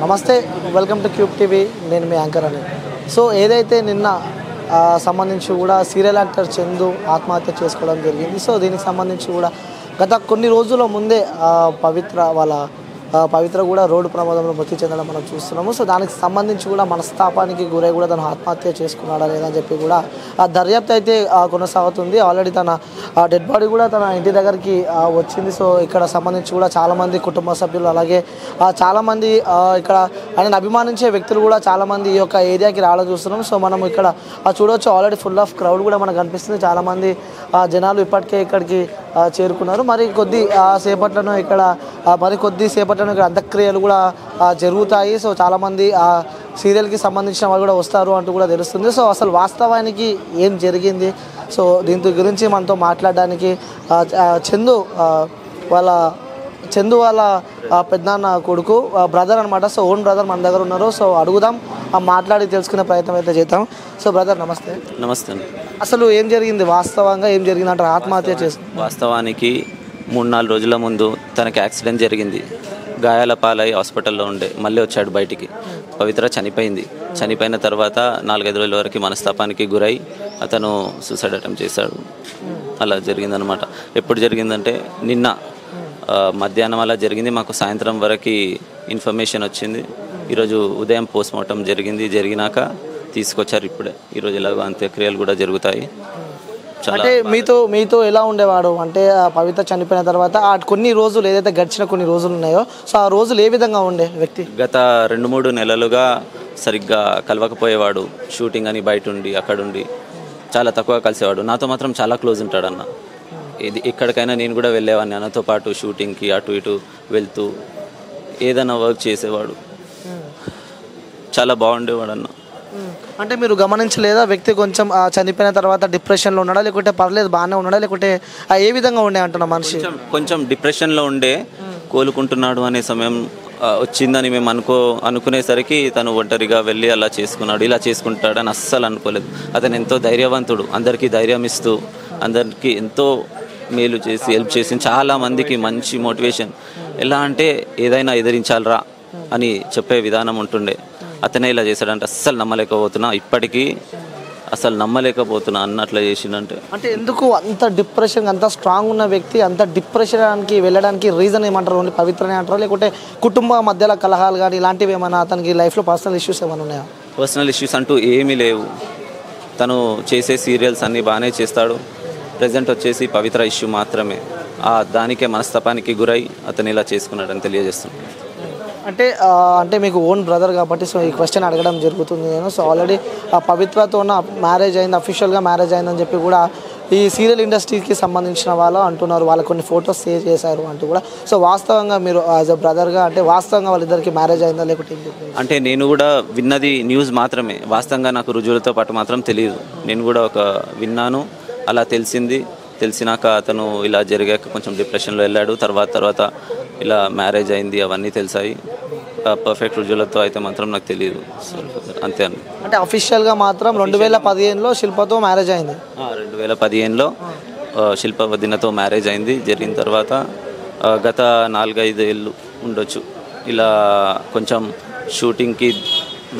నమస్తే, welcome to cube TV. నేను మీ anchor అని. సో ఏదైతే నిన్న సంబంధించి కూడా సీరియల్ యాక్టర్ చందు ఆత్మహత్య చేసుకోవడం జరిగింది. సో దీనికి సంబంధించి కూడా గత కొన్ని రోజుల ముందే పవిత్ర కూడా రోడ్డు ప్రమాదంలో మృతి చెందడం మనం చూస్తున్నాము. సో దానికి సంబంధించి కూడా మనస్తాపానికి గురై కూడా తను ఆత్మహత్య చేసుకున్నాడా లేదని చెప్పి కూడా ఆ దర్యాప్తు అయితే కొనసాగుతుంది. ఆల్రెడీ తన డెడ్ బాడీ కూడా తన ఇంటి దగ్గరికి వచ్చింది. సో ఇక్కడ సంబంధించి కూడా చాలామంది కుటుంబ సభ్యులు అలాగే చాలామంది ఇక్కడ ఆయన అభిమానించే వ్యక్తులు కూడా చాలామంది ఈ యొక్క ఏరియాకి రావడం చూస్తున్నాం. సో మనం ఇక్కడ చూడవచ్చు, ఆల్రెడీ ఫుల్ ఆఫ్ క్రౌడ్ కూడా మనకు కనిపిస్తుంది. చాలామంది జనాలు ఇప్పటికే ఇక్కడికి చేరుకున్నారు. మరి కొద్ది సేపట్లను ఇక్కడ అంత్యక్రియలు కూడా జరుగుతాయి. సో చాలామంది సీరియల్కి సంబంధించిన వాళ్ళు కూడా వస్తారు అంటూ కూడా తెలుస్తుంది. సో అసలు వాస్తవానికి ఏం జరిగింది, సో దీంతో గురించి మనతో మాట్లాడడానికి చందు వాళ్ళ పెద్దనాన్న కొడుకు బ్రదర్ అనమాట. సో ఓన్ బ్రదర్ మన దగ్గర ఉన్నారు. సో అడుగుదాం, మాట్లాడి తెలుసుకునే ప్రయత్నం అయితే చేద్దాం. సో బ్రదర్ నమస్తే. నమస్తే. అసలు ఏం జరిగింది, వాస్తవంగా ఏం జరిగింది అంటారు? ఆత్మహత్య చేసి వాస్తవానికి 3-4 రోజుల ముందు తనకి యాక్సిడెంట్ జరిగింది. గాయాల పాలై హాస్పిటల్లో ఉండే మళ్ళీ వచ్చాడు బయటికి. పవిత్ర చనిపోయిన తర్వాత 4-5 రోజుల వరకు మనస్తాపానికి గురై అతను సూసైడ్ అటెంప్ట్ చేశాడు. అలా జరిగిందనమాట. ఎప్పుడు జరిగిందంటే నిన్న మధ్యాహ్నం అలా జరిగింది. మాకు సాయంత్రం వరకు ఇన్ఫర్మేషన్ వచ్చింది. ఈరోజు ఉదయం పోస్ట్మార్టం జరిగినాక తీసుకొచ్చారు. ఇప్పుడే ఈరోజు ఎలాగో అంత్యక్రియలు కూడా జరుగుతాయి. అంటే మీతో ఎలా ఉండేవాడు అంటే పవిత్ర చనిపోయిన తర్వాత కొన్ని రోజులు ఏదైతే గడిచిన కొన్ని రోజులు ఉన్నాయో, సో ఆ రోజులు ఏ విధంగా ఉండే వ్యక్తి? గత 2-3 నెలలుగా సరిగ్గా కలవకపోయేవాడు. షూటింగ్ అని బయట ఉండి అక్కడుండి చాలా తక్కువ కలిసేవాడు. నాతో మాత్రం చాలా క్లోజ్ ఉంటాడన్న. ఎక్కడికైనా నేను కూడా వెళ్ళేవాడిని అన్నతో పాటు. షూటింగ్కి అటు ఇటు వెళ్తూ ఏదైనా వర్క్ చేసేవాడు. చాలా బాగుండేవాడు అన్న. అంటే మీరు గమనించలేదా వ్యక్తి కొంచెం చనిపోయిన తర్వాత డిప్రెషన్లో ఉన్నాడా, లేకుంటే పర్లేదు బాగానే ఉన్నాడా, లేకుంటే ఏ విధంగా ఉండే అంటున్నా మనిషి? కొంచెం డిప్రెషన్లో ఉండే, కోలుకుంటున్నాడు అనే సమయం వచ్చిందని మేము అనుకునేసరికి తను ఒంటరిగా వెళ్ళి అలా చేసుకున్నాడు. ఇలా చేసుకుంటాడని అస్సలు అనుకోలేదు. అతను ఎంతో ధైర్యవంతుడు. అందరికీ ధైర్యం ఇస్తూ అందరికీ ఎంతో మేలు చేసి హెల్ప్ చేసి చాలా మందికి మంచి మోటివేషన్. ఎలా అంటే ఏదైనా ఎదిరించాలరా అని చెప్పే విధానం ఉంటుండే. అతనే ఇలా చేశాడంటే అస్సలు నమ్మలేకపోతున్నా. ఇప్పటికీ అసలు నమ్మలేకపోతున్నా అన్నట్లా చేసిండంటే. అంటే ఎందుకు అంత డిప్రెషన్, అంత స్ట్రాంగ్ ఉన్న వ్యక్తి అంత డిప్రెషన్కి వెళ్ళడానికి రీజన్ ఏమంటారు? ఓన్లీ పవిత్రనే అంటారా, లేకుంటే కుటుంబ మధ్యలో కలహాలు కానీ ఇలాంటివి ఏమైనా అతనికి లైఫ్లో పర్సనల్ ఇష్యూస్ ఏమైనా ఉన్నాయా? పర్సనల్ ఇష్యూస్ అంటూ ఏమీ లేవు. తను చేసే సీరియల్స్ అన్నీ బాగానే చేస్తాడు. ప్రజెంట్ వచ్చేసి పవిత్ర ఇష్యూ మాత్రమే. దానికే మనస్తాపానికి గురై అతను ఇలా చేసుకున్నాడని తెలియజేస్తున్నాడు. అంటే మీకు ఓన్ బ్రదర్ కాబట్టి సో ఈ క్వశ్చన్ అడగడం జరుగుతుంది నేను. సో ఆల్రెడీ పవిత్రతో మ్యారేజ్ అయింది, అఫీషియల్గా మ్యారేజ్ అయిందని చెప్పి కూడా ఈ సీరియల్ ఇండస్ట్రీకి సంబంధించిన వాళ్ళు అంటున్నారు. వాళ్ళ కొన్ని ఫొటోస్ షేర్ చేశారు అంటూ కూడా. సో వాస్తవంగా మీరు యాజ్ అ బ్రదర్గా అంటే వాస్తవంగా వాళ్ళిద్దరికి మ్యారేజ్ అయిందా లేకుంటే? అంటే నేను కూడా విన్నది న్యూస్ మాత్రమే. వాస్తవంగా నాకు రుజువులతో పాటు మాత్రం తెలియదు. నేను కూడా విన్నాను, అలా తెలిసినాక అతను ఇలా జరిగాక కొంచెం డిప్రెషన్లో వెళ్ళాడు. తర్వాత ఇలా మ్యారేజ్ అయింది, అవన్నీ తెలిసాయి. పర్ఫెక్ట్ రుజువులతో అయితే మాత్రం నాకు తెలియదు. అంతే అండి. అంటే అఫీషియల్గా మాత్రం 2015లో శిల్పతో మ్యారేజ్ అయింది. 2015లో శిల్ప వదినతో మ్యారేజ్ అయింది. జరిగిన తర్వాత గత 4-5 ఏళ్ళు ఉండొచ్చు ఇలా కొంచెం షూటింగ్కి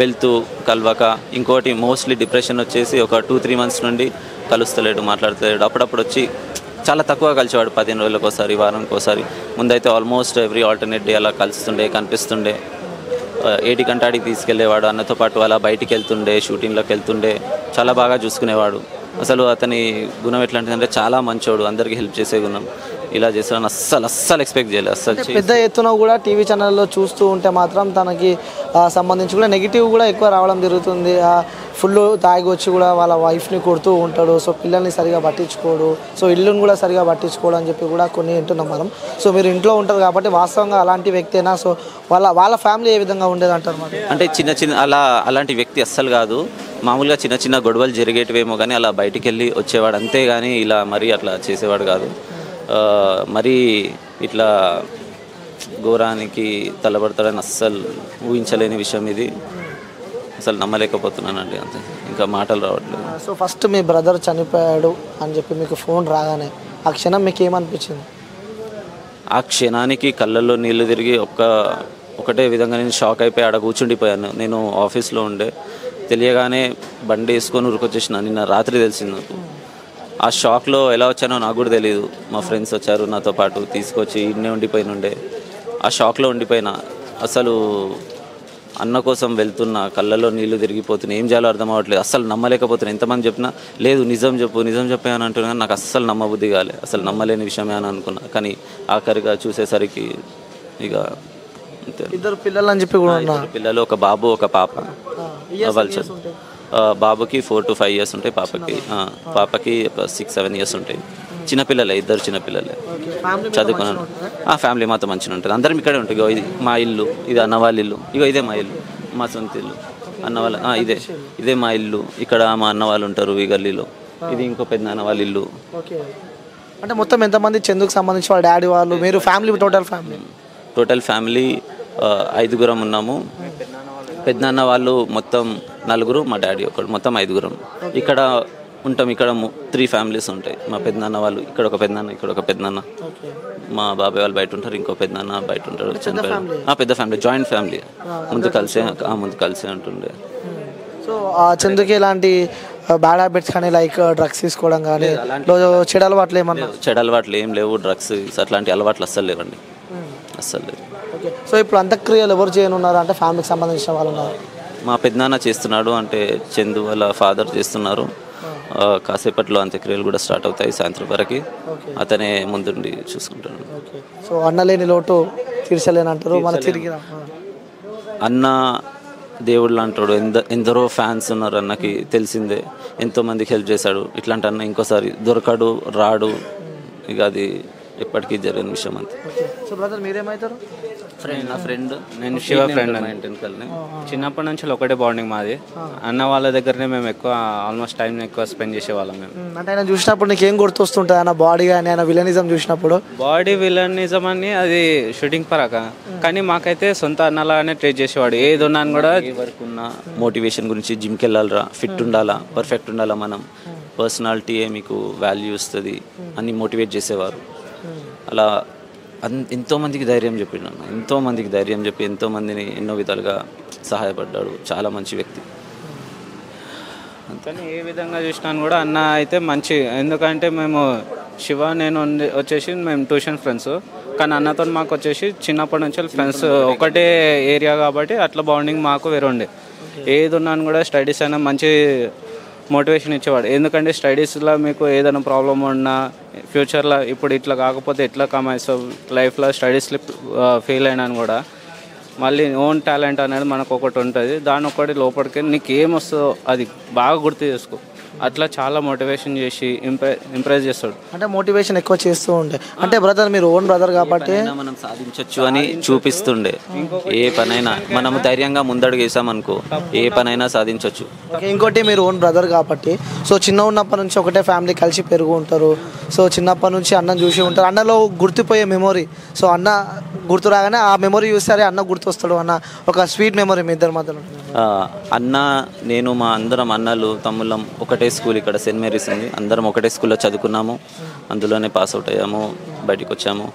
వెళ్తూ కలవక. ఇంకోటి మోస్ట్లీ డిప్రెషన్ వచ్చేసి ఒక 2-3 మంత్స్ నుండి కలుస్తలేడు, మాట్లాడతలేడు. అప్పుడప్పుడు వచ్చి చాలా తక్కువ కలిసేవాడు. 15 రోజులకు ఒకసారి, వారానికి ఒకసారి. ముందైతే ఆల్మోస్ట్ ఎవ్రీ ఆల్టర్నేట్ డే అలా కనిపిస్తుండే. ఏటి కంటాడికి తీసుకెళ్లేవాడు. అన్నతో పాటు అలా బయటికి వెళ్తుండే, షూటింగ్లోకి వెళ్తుండే. చాలా బాగా చూసుకునేవాడు. అసలు అతని గుణం ఎట్లాంటిదంటే చాలా మంచోడు, అందరికీ హెల్ప్ చేసే గుణం. ఇలా చేస్తాను అస్సలు ఎక్స్పెక్ట్ చేయలేదు. అస్సలు పెద్ద ఎత్తున కూడా టీవీ ఛానల్లో చూస్తూ ఉంటే మాత్రం తనకి సంబంధించి కూడా నెగిటివ్ కూడా ఎక్కువ రావడం జరుగుతుంది. ఫుల్ తాగి వచ్చి కూడా వాళ్ళ వైఫ్ని కొడుతూ ఉంటాడు. సో పిల్లల్ని సరిగా పట్టించుకోడు, సో ఇల్లుని కూడా సరిగా పట్టించుకోడు అని చెప్పి కూడా కొన్ని వింటున్నాం మనం. సో మీరు ఇంట్లో ఉంటారు కాబట్టి వాస్తవంగా అలాంటి వ్యక్తేనా? సో వాళ్ళ ఫ్యామిలీ ఏ విధంగా ఉండేది అంటారు? అంటే చిన్న అలాంటి వ్యక్తి అస్సలు కాదు. మామూలుగా చిన్న గొడవలు జరిగేటివేమో కానీ అలా బయటికి వెళ్ళి వచ్చేవాడు అంతే. కానీ ఇలా మరీ అట్లా చేసేవాడు కాదు. మరీ ఇట్లా ఘోరానికి తలబడతాడని అస్సలు ఊహించలేని విషయం ఇది. అసలు నమ్మలేకపోతున్నానండి. అంతే, ఇంకా మాటలు రావట్లేదు. సో ఫస్ట్ మీ బ్రదర్ చనిపోయాడు అని చెప్పి మీకు ఫోన్ రాగానే ఆ క్షణం మీకు ఏమనిపించింది? ఆ క్షణానికి కళ్ళల్లో నీళ్లు తిరిగి ఒకటే విధంగా నేను షాక్ అయిపోయి ఆడ కూర్చుండిపోయాను. నేను ఆఫీస్లో ఉండే, తెలియగానే బండి వేసుకొని ఉరికొచ్చేసిన. నిన్న రాత్రి తెలిసింది నాకు. ఆ షాక్లో ఎలా వచ్చానో నాకు కూడా తెలియదు. మా ఫ్రెండ్స్ వచ్చారు నాతో పాటు తీసుకొచ్చి ఇన్నే ఉండిపోయినుండే. ఆ షాక్లో ఉండిపోయినా. అసలు అన్న కోసం వెళ్తున్నా, కళ్ళల్లో నీళ్లు తిరిగిపోతున్నాయి, ఏం చేయాలో అర్థం అవ్వట్లేదు. అస్సలు నమ్మలేకపోతున్నాను. ఎంతమంది చెప్పినా లేదు నిజం చెప్పే అని అంటున్నా. నాకు అస్సలు నమ్మబుద్ధి కాలే, అసలు నమ్మలేని విషయమే అని అనుకున్నా. కానీ ఆఖరిగా చూసేసరికి ఇక అంతే. ఇద్దరు పిల్లలు అని చెప్పి కూడా ఇద్దరు పిల్లలు, ఒక బాబు ఒక పాప. వాళ్ళు బాబుకి 4 to 5 years ఉంటాయి, పాపకి ఒక 6-7 years ఉంటాయి. చిన్నపిల్లలే, ఇద్దరు చిన్నపిల్లలే, చదువుకున్నాను. ఫ్యామిలీ మాత్రం మంచిగా ఉంటుంది. అందరం ఇక్కడే ఉంటుంది. ఇగో ఇది మా ఇల్లు, ఇది అన్న వాళ్ళ ఇల్లు. ఇగో ఇదే మా ఇల్లు, మా సొంత ఇల్లు. అన్న వాళ్ళ ఇదే మా ఇల్లు. ఇక్కడ మా అన్న వాళ్ళు ఉంటారు ఈ గల్లీలో. ఇది ఇంకో పెద్ద అన్న వాళ్ళ ఇల్లు. అంటే మొత్తం ఎంతమంది చందుకు సంబంధించి వాళ్ళ డాడీ వాళ్ళు, మీరు ఫ్యామిలీ, టోటల్ ఫ్యామిలీ 5 ఉన్నాము. పెద్దనాన్న వాళ్ళు మొత్తం 4, మా డాడీ ఒకడు, మొత్తం 5 ఇక్కడ ఉంటాం. ఇక్కడ 3 families ఉంటాయి. మా పెద్దనాన్న వాళ్ళు, ఇక్కడ ఒక పెద్దనాన్న, ఇక్కడ ఒక పెద్దనాన్న. మా బాబాయ్ వాళ్ళు బయట ఉంటారు, ఇంకో పెద్దనాన్న బయట ఉంటారు. పెద్ద ఫ్యామిలీ, జాయింట్ ఫ్యామిలీ. ముందు కలిసే ఉంటుండే. సో చందుకి ఎలాంటి బ్యాడ్ హ్యాబిట్స్ కానీ లైక్ డ్రగ్స్ తీసుకోవడం కానీ, చెడు అలవాట్లు ఏమన్నా? చెడు అలవాట్లు ఏం లేవు. డ్రగ్స్ అట్లాంటి అలవాట్లు అస్సలు లేవండి, అస్సలు లేవు. సో ఇప్పుడు అంత్యక్రియలు ఎవరు చేయనున్నారు అంటే ఫ్యామిలీకి సంబంధించిన వాళ్ళు ఉన్నారు? మా పెద్దనాన్న చేస్తున్నాడు, అంటే చందు వాళ్ళ ఫాదర్ చేస్తున్నారు. కాసేపట్లో అంత్యక్రియలు కూడా స్టార్ట్ అవుతాయి సాయంత్రం వరకు. అతనే ముందుండి చూసుకుంటాడు. సో అన్న లేని లోటు తీర్చలేనంటారు. మన తిరిగి అన్న దేవుళ్ళు అంటాడు. ఎందరో ఫ్యాన్స్ ఉన్నారు అన్నకి, తెలిసిందే. ఎంతోమందికి హెల్ప్ చేశాడు. ఇట్లాంటి అన్న ఇంకోసారి దొరకడు, రాడు. ఇక అది ఎప్పటికీ జరిగిన విషయం అంతే. సో బ్రదర్ మీరేమవుతారు? నా ఫ్రెండ్, నేను శివ ఫ్రెండ్. చిన్నప్పటి నుంచి ఒకటే బాండింగ్ మాది. అన్న వాళ్ళ దగ్గరనే మేము ఎక్కువ ఆల్మోస్ట్ టైం ఎక్కువ స్పెండ్ చేసేవాళ్ళం మేము. అంటే ఆయన చూసినప్పుడు నీకు ఏం గుర్తొస్తుంటుంది? ఆయన బాడీ కానీ ఆయన విలనిజం చూసినప్పుడు? బాడీ విలనిజం అని అది షూటింగ్ పరాక, కానీ మాకైతే సొంత అన్నలాగానే ట్రీట్ చేసేవాడు. ఏది ఉన్నాను కూడా వరకు ఉన్న మోటివేషన్ గురించి, జిమ్కి వెళ్ళాలరా, ఫిట్ ఉండాలా, పర్ఫెక్ట్ ఉండాలా, మనం పర్సనాలిటీయే మీకు వాల్యూ ఇస్తుంది అని మోటివేట్ చేసేవారు. అలా ఎంతోమందికి ధైర్యం చెప్పిన, ఎంతోమందికి ధైర్యం చెప్పి ఎంతోమందిని ఎన్నో విధాలుగా సహాయపడ్డాడు. చాలా మంచి వ్యక్తి. కానీ ఏ విధంగా చూసినాను కూడా అన్న అయితే మంచి. ఎందుకంటే మేము శివ నేను వచ్చేసి మేము ట్యూషన్ ఫ్రెండ్స్, కానీ అన్నతో మాకు వచ్చేసి చిన్నప్పటి నుంచి ఫ్రెండ్స్, ఒకటే ఏరియా కాబట్టి అట్లా బాండింగ్ మాకు వేరే ఉండే. ఏది ఉన్నాను కూడా స్టడీస్ అయినా మంచి మోటివేషన్ ఇచ్చేవాడు. ఎందుకంటే స్టడీస్లో మీకు ఏదైనా ప్రాబ్లం ఉన్నా ఫ్యూచర్లో ఇప్పుడు ఇట్లా కాకపోతే ఎట్లా కమాయిస్తావు, లైఫ్లో స్టడీస్లో ఫెయిల్ అయినాను కూడా మళ్ళీ ఓన్ టాలెంట్ అనేది మనకు ఒకటి ఉంటుంది. దాని ఒకటి లోపలికి నీకు ఏమొస్తుందో అది బాగా గుర్తు చేసుకో. అట్లా చాలా మోటివేషన్ చేసి ఇంప్రెస్ చేస్తాడు. అంటే మోటివేషన్ ఎక్కువ చేస్తూ ఉండే. అంటే బ్రదర్ మీరు ఓన్ బ్రదర్ కాబట్టి మనం సాధించవచ్చు అని చూపిస్తుండే. ఏ పనైనా మనము ధైర్యంగా ముందడుగు వేసామనుకో ఏ పనైనా సాధించవచ్చు. ఇంకోటి మీరు ఓన్ బ్రదర్ కాబట్టి, సో చిన్న ఉన్నప్పటి నుంచి ఒకటే ఫ్యామిలీ కలిసి పెరుగు ఉంటారు. సో చిన్నప్పటి నుంచి అన్నం చూసి ఉంటారు. అన్నలో గుర్తుపోయే మెమొరీ, సో అన్న గుర్తు రాగానే ఆ మెమొరీ చూస్తే అన్న గుర్తొస్తాడు అన్న ఒక స్వీట్ మెమొరీ మీ ఇద్దరి మధ్యలో. అన్న నేను మా అందరం అన్నలు తమ్ముళ్ళం ఒకటే స్కూల్, ఇక్కడ సెయింట్ మేరీస్ ఉంది. అందరం ఒకటే స్కూల్లో చదువుకున్నాము, అందులోనే పాస్ అవుట్ అయ్యాము, బయటికి వచ్చాము.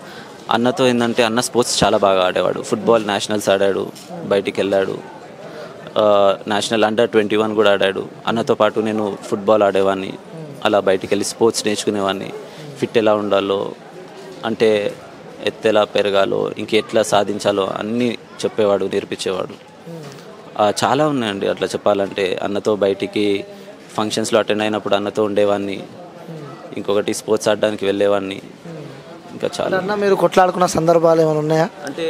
అన్నతో ఏంటంటే అన్న స్పోర్ట్స్ చాలా బాగా ఆడేవాడు. ఫుట్బాల్ నేషనల్స్ ఆడాడు, బయటికి వెళ్ళాడు. నేషనల్ Under-21 కూడా ఆడాడు. అన్నతో పాటు నేను ఫుట్బాల్ ఆడేవాడిని. అలా బయటికి వెళ్ళి స్పోర్ట్స్ నేర్చుకునేవాడిని. ఫిట్ ఎలా ఉండాలో, అంటే ఎత్తెలా పెరగాలో, ఇంకెట్లా సాధించాలో అన్నీ చెప్పేవాడు, నేర్పించేవాడు. చాలా ఉన్నాయండి అట్లా చెప్పాలంటే. అన్నతో బయటికి ఫంక్షన్స్లో అటెండ్ అయినప్పుడు అన్నతో ఉండేవాడిని. ఇంకొకటి స్పోర్ట్స్ ఆడడానికి వెళ్ళేవాడిని. ఇంకా చాలా. మీరు కొట్లాడుకున్న సందర్భాలు ఏమైనా ఉన్నాయా? అంటే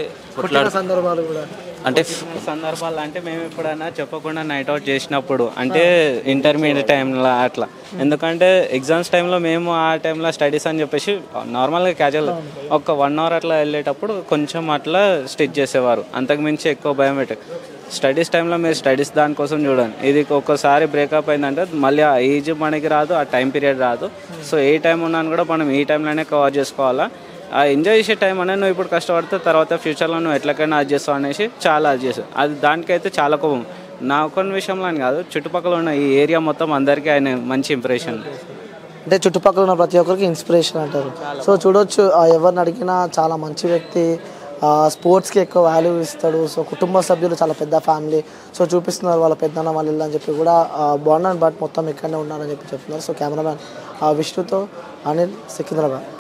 సందర్భాలు కూడా అంటే సందర్భాలు అంటే మేము ఎప్పుడైనా చెప్పకుండా నైట్ అవుట్ చేసినప్పుడు, అంటే ఇంటర్మీడియట్ టైంలో అట్లా. ఎందుకంటే ఎగ్జామ్స్ టైంలో మేము ఆ టైంలో స్టడీస్ అని చెప్పేసి నార్మల్గా క్యాజువల్ ఒక 1 hour అట్లా వెళ్ళేటప్పుడు కొంచెం అట్లా స్టిచ్ చేసేవారు. అంతకుమించి ఎక్కువ భయం పెట్టే. స్టడీస్ టైంలో మీరు స్టడీస్ దానికోసం చూడండి. ఇది ఒక్కసారి బ్రేకప్ అయిందంటే మళ్ళీ ఆ ఏజ్ మనకి రాదు, ఆ టైం పీరియడ్ రాదు. సో ఏ టైం ఉన్నాను కూడా మనం ఈ టైంలోనే కవర్ చేసుకోవాలా. ఆ ఎంజాయ్ చేసే టైం అనేది నువ్వు ఇప్పుడు కష్టపడితే తర్వాత ఫ్యూచర్లో నువ్వు ఎట్లకైనా అది చేస్తావు అనేసి చాలా అది చేస్తావు. అది దానికైతే చాలా కోపం. నా కొన్ని విషయంలో అని కాదు, చుట్టుపక్కల ఉన్న ఈ ఏరియా మొత్తం అందరికీ ఆయన మంచి ఇంప్రెషన్. అంటే చుట్టుపక్కల ఉన్న ప్రతి ఒక్కరికి ఇన్స్పిరేషన్ అంటారు. సో చూడొచ్చు, ఎవరిని అడిగినా చాలా మంచి వ్యక్తి, స్పోర్ట్స్కి ఎక్కువ వాల్యూ ఇస్తాడు. సో కుటుంబ సభ్యులు చాలా పెద్ద ఫ్యామిలీ. సో చూపిస్తున్నారు వాళ్ళ పెద్దన్న వాళ్ళ ఇల్లు అని చెప్పి కూడా బాగున్నాను. బట్ మొత్తం ఇక్కడనే ఉన్నారని చెప్పి చెప్తున్నారు. సో కెమెరామ్యాన్ విష్ణుతో అనిల్, సికింద్రాబాద్.